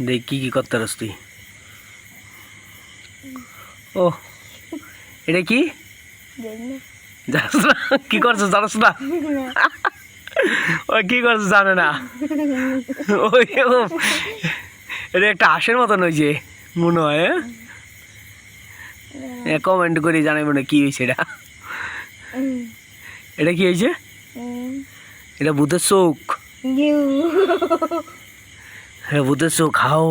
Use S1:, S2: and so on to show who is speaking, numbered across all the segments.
S1: দেখ কি করতে পারস তুই। ও এটা কি জানাস না? কি করছো জানাস না? ওই কি করছো জানে না। ওই এটা একটা হাঁসের মতন হয়েছে মনে হয়। কমেন্ট করে জানাই মনে কি হয়েছে এটা। এটা কি হয়েছে? এটা ভূতের চোখ। এটা ভূতের চোখ। হাও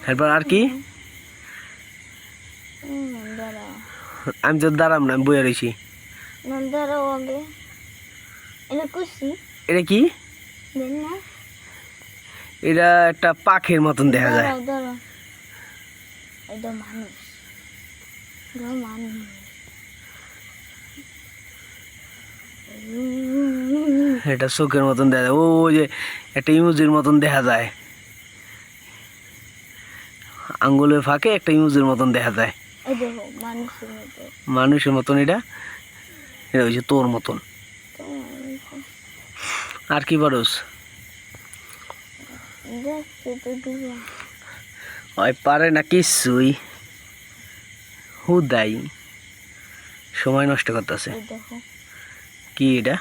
S1: এরপর আর কি? আমি তো দাঁড়াম না, আমি বইয়া রয়েছি। এটা কি? এটা একটা পাখির মতন দেখা যায়। এটা চোখের মতন দেখা যায়। ও যে একটা ইমোজির মতন দেখা যায়, আঙ্গুলের ফাঁকে একটা ইমোজির মতন দেখা যায়, মানুষের মতন। এটা এটা হচ্ছে তোর মতন। আর কি পারোস? ওই পারে না কিছুই, হুদাই সময় নষ্ট করতেছে। কি এটা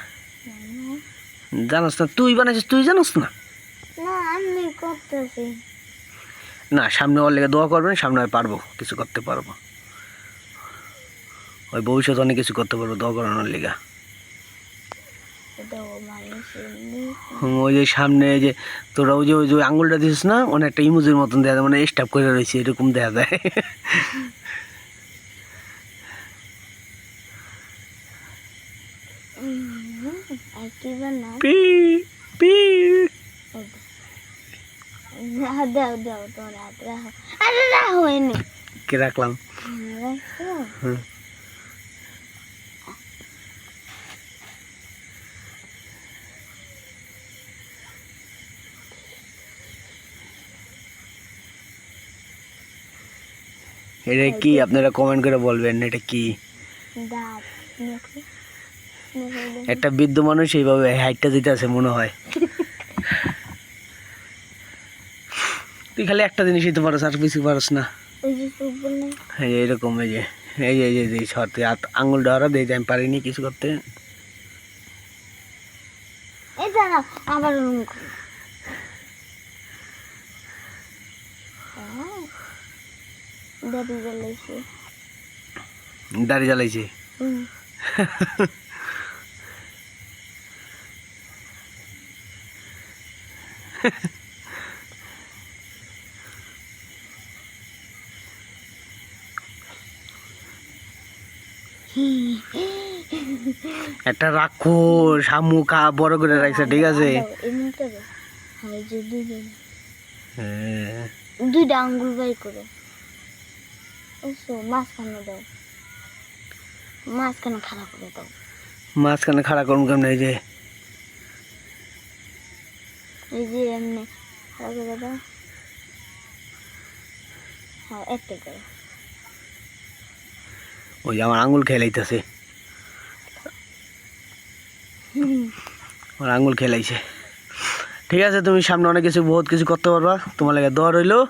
S1: জানোস না? তুই বানাইছিস, তুই জানোস না? না, সামনে ওর লেগে দোয়া করবেন, সামনে আমি পারবো, কিছু করতে পারবো। ওই ভবিষ্যতে অনেক কিছু করতে পারবো দোয়া করানোর লেগা। ওই যে সামনে যে তোরা ওই যে আঙুলটা দিস না, অনেকটা ইমোজির মতন দেখা যায়, মানে স্টাপ করে রয়েছে এরকম দেখা যায়। কে রাখলাম? এটা কি আপনারা কমেন্ট করে বলবেন এটা কি? একটা বৃদ্ধ মানুষ এইভাবে হাইটটা দিতে আছে মনে হয়। তুই খালি একটা জিনিসই তো পারস, আর কিছু পারস না। হ্যাঁ এরকম এই যে তুই আঙুল ধরা দিয়ে আমি পারিনি কিছু করতে। দাড়ি জ্বালাইছে। একটা রাক্ষস শামুক বড় করে রাখছে, ঠিক আছে?
S2: দুইটা আঙ্গুল বাই করে মাঝখানে দাও, মাঝখানে খাড়া করে দাও।
S1: মাঝখানে খাড়া করুন কেমন? এই যে
S2: এমনি খাড়া করে দাও। হ্যাঁ একটা করে।
S1: ওই আমার আঙুল খেলাইতেছে, আমার আঙুল খেলাইছে। ঠিক আছে, তুমি সামনে অনেক কিছু বহুত কিছু করতে পারবা, তোমার লাগে দোয়া রইলো।